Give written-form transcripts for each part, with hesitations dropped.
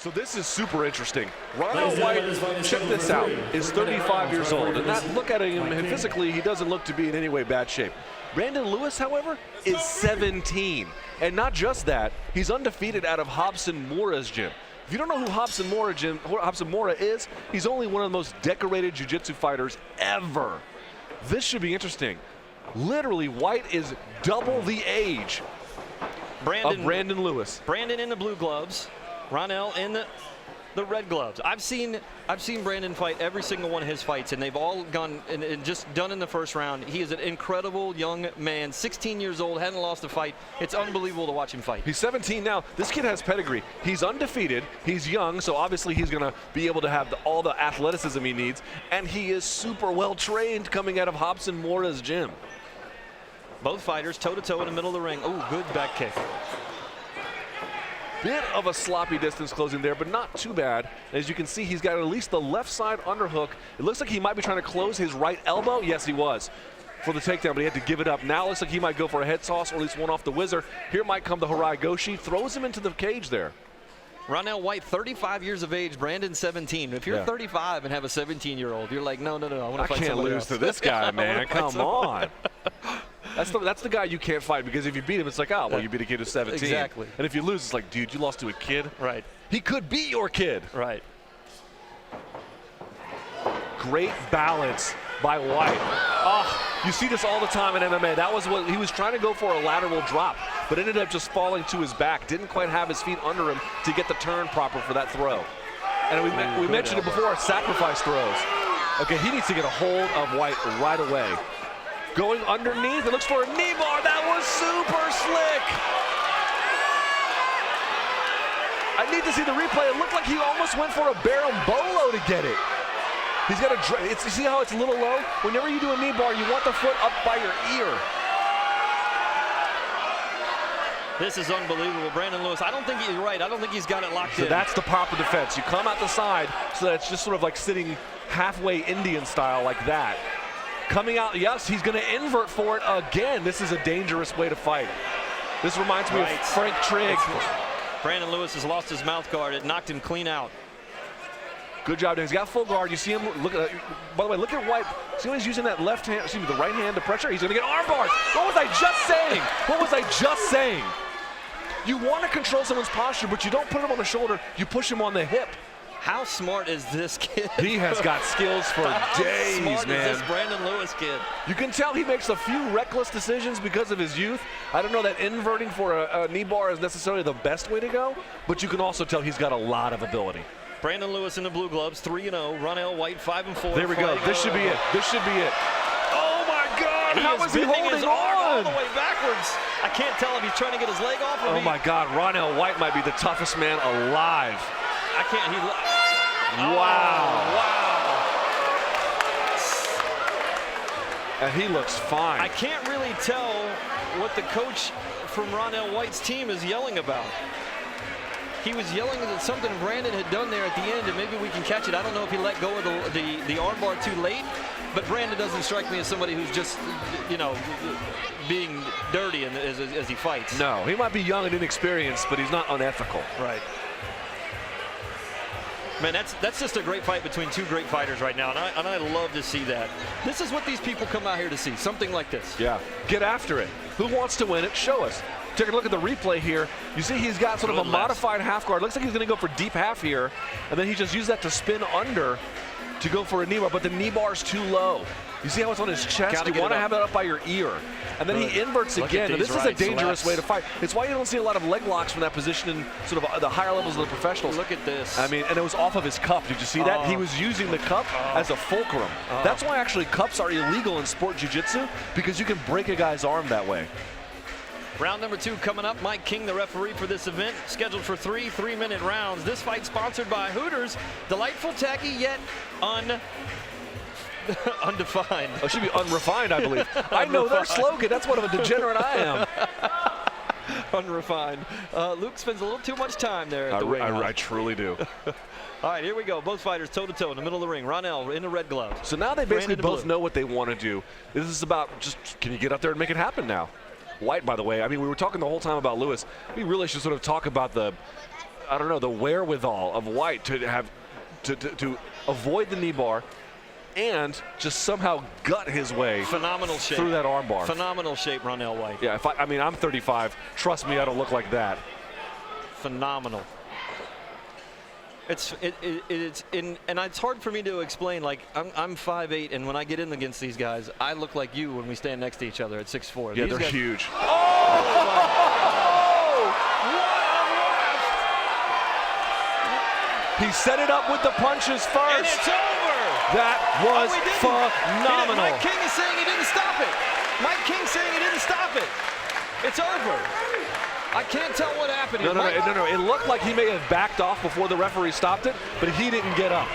So this is super interesting. Ronell White, check this out, is 35 years old. And that, look at him physically, he doesn't look to be in any way bad shape. Brandon Lewis, however, is 17. And not just that, he's undefeated out of Robson Moura's gym. If you don't know who Robson Moura is, he's only one of the most decorated jiu-jitsu fighters ever. This should be interesting. Literally, White is double the age of Brandon Lewis. Brandon in the blue gloves, Ronell in the red gloves. I've seen Brandon fight every single one of his fights, and they've all gone and just done in the first round. He is an incredible young man, 16 years old, hadn't lost a fight. It's unbelievable to watch him fight. He's 17 now. This kid has pedigree. He's undefeated. He's young, so obviously he's going to be able to have all the athleticism he needs, and he is super well trained coming out of Robson Moura's gym. Both fighters toe-to-toe in the middle of the ring. Oh, good back kick. Bit of a sloppy distance closing there, but not too bad. As you can see, he's got at least the left side underhook. It looks like he might be trying to close his right elbow. Yes, he was for the takedown, but he had to give it up. Now it looks like he might go for a head toss, or at least one off the whizzer. Here might come the Harai Goshi, throws him into the cage there. Ronell White, 35 years of age, Brandon 17. If you're 35 and have a 17-year-old, you're like, no, I want to fight somebody else. I can't lose to this guy, man. Come on. That's the guy you can't fight, because if you beat him, it's like, oh, well, you beat a kid who's 17. Exactly. And if you lose, it's like, dude, you lost to a kid. Right. He could beat your kid. Right. Great balance by White. Oh, you see this all the time in MMA. That was what he was trying to go for, a lateral drop, but ended up just falling to his back. Didn't quite have his feet under him to get the turn proper for that throw. And we mentioned it before, sacrifice throws. Okay, he needs to get a hold of White right away. Going underneath, it looks for a knee bar. That was super slick. I need to see the replay. It looked like he almost went for a berimbolo to get it. He's got a, you see how it's a little low? Whenever you do a knee bar, you want the foot up by your ear. This is unbelievable. Brandon Lewis, I don't think he's right. I don't think he's got it locked in. So that's the proper defense. You come out the side, so that it's just sort of like sitting halfway Indian style like that. Coming out, yes, he's going to invert for it again. This is a dangerous way to fight. This reminds me of Frank Trigg. Brandon Lewis has lost his mouth guard. It knocked him clean out. Good job, Dan. He's got full guard. You see him, look at, by the way, look at White. See when he's using that left hand, excuse me, the right hand to pressure? He's going to get armbarred. What was I just saying? What was I just saying? You want to control someone's posture, but you don't put him on the shoulder. You push him on the hip. How smart is this kid? He has got skills for days, man. How smart is this Brandon Lewis kid? You can tell he makes a few reckless decisions because of his youth. I don't know that inverting for a knee bar is necessarily the best way to go, but you can also tell he's got a lot of ability. Brandon Lewis in the blue gloves, 3-0. Ronell White, 5-4. There we go. This should be it. This should be it. Oh my God! How is he holding his arm all the way backwards? I can't tell if he's trying to get his leg off. Or oh my God! Ronell White might be the toughest man alive. I can't. Wow! Wow! And he looks fine. I can't really tell what the coach from Ronell White's team is yelling about. He was yelling at something Brandon had done there at the end, and maybe we can catch it. I don't know if he let go of the armbar too late, but Brandon doesn't strike me as somebody who's just, you know, being dirty as he fights. No, he might be young and inexperienced, but he's not unethical. Right. Man, that's just a great fight between two great fighters right now, and I love to see that. This is what these people come out here to see, something like this. Yeah, get after it. Who wants to win it? Show us. Take a look at the replay here. You see he's got sort of a modified half guard. Looks like he's going to go for deep half here, and then he just used that to spin under to go for a knee bar, but the knee bar's too low. You see how it's on his chest? You want to have it up by your ear. And then he inverts again. And this is a dangerous way to fight. It's why you don't see a lot of leg locks from that position in sort of the higher levels of the professionals. Look at this. I mean, and it was off of his cup. Did you see that? He was using the cup as a fulcrum. That's why actually cups are illegal in sport jiu-jitsu, because you can break a guy's arm that way. Round number 2 coming up. Mike King, the referee for this event, scheduled for 3 3-minute rounds. This fight sponsored by Hooters. Delightful, tacky, yet undefined. Oh, it should be unrefined, I believe. I know their slogan. That's what of a degenerate I am. Unrefined. Luke spends a little too much time there at the ring. I truly do. All right, here we go. Both fighters toe-to-toe in the middle of the ring. Ronell in the red gloves. So now they basically both know what they want to do. This is about just, can you get up there and make it happen now? White, by the way, I mean, we were talking the whole time about Lewis. We really should sort of talk about the I don't know, the wherewithal of White to have to avoid the knee bar and just somehow gut his way phenomenal shape through that arm bar. Phenomenal shape, Ronell White. Yeah, I mean, I'm 35. Trust me, I don't look like that. Phenomenal. It's hard for me to explain. Like I'm 5'8", and when I get in against these guys, I look like you when we stand next to each other at 6'4". Yeah, these they're guys, huge. He set it up with the punches first. And it's over. That was phenomenal. Mike King is saying he didn't stop it. Mike King saying he didn't stop it. It's over. I can't tell what happened. No. It looked like he may have backed off before the referee stopped it, but he didn't get up.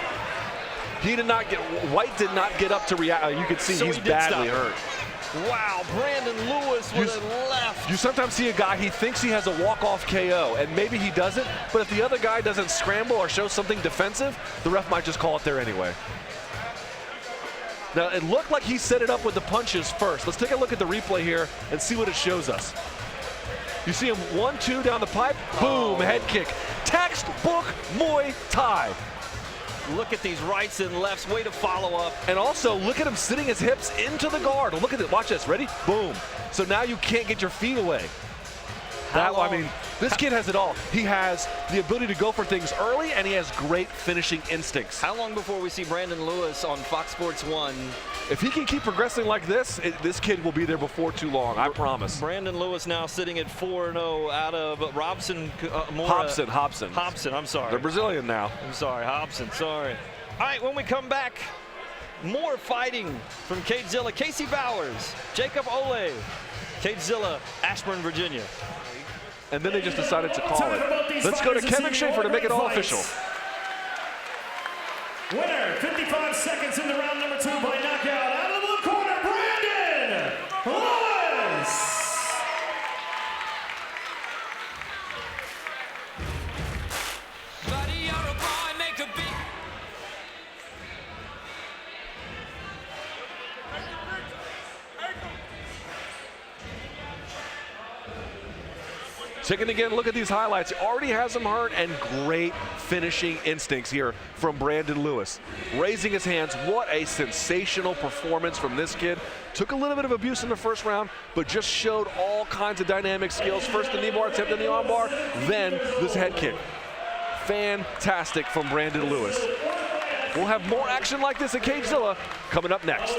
White did not get up to react. You could see so he's he badly hurt. Wow, Brandon Lewis with a left. You sometimes see a guy, he thinks he has a walk-off KO, and maybe he doesn't, but if the other guy doesn't scramble or show something defensive, the ref might just call it there anyway. Now, it looked like he set it up with the punches first. Let's take a look at the replay here and see what it shows us. You see him 1-2 down the pipe, boom, head kick. Textbook Muay Thai. Look at these rights and lefts, way to follow up. And also, look at him sitting his hips into the guard. Look at it, watch this, ready? Boom. So now you can't get your feet away. I mean, this kid has it all. He has the ability to go for things early, and he has great finishing instincts. How long before we see Brandon Lewis on Fox Sports 1? If he can keep progressing like this, this kid will be there before too long, I promise. Brandon Lewis now sitting at 4-0 out of Robson. Hobson, I'm sorry. They're Brazilian now. I'm sorry, Hobson, sorry. All right, when we come back, more fighting from Cagezilla. Casey Bowers, Jacob Ole, Cagezilla, Ashburn, Virginia. And then they just decided to call it. Let's go to Kevin Schaefer to make it all official. Winner, 55 seconds into round number 2 by knockout. Out of the blue corner, Brandon Lewis. Buddy, you're a boy, make a big. Taking again, look at these highlights. He already has him hurt, and great finishing instincts here from Brandon Lewis. Raising his hands, what a sensational performance from this kid. Took a little bit of abuse in the first round, but just showed all kinds of dynamic skills. First the knee bar, attempt the arm bar, then this head kick. Fantastic from Brandon Lewis. We'll have more action like this at Cagezilla coming up next.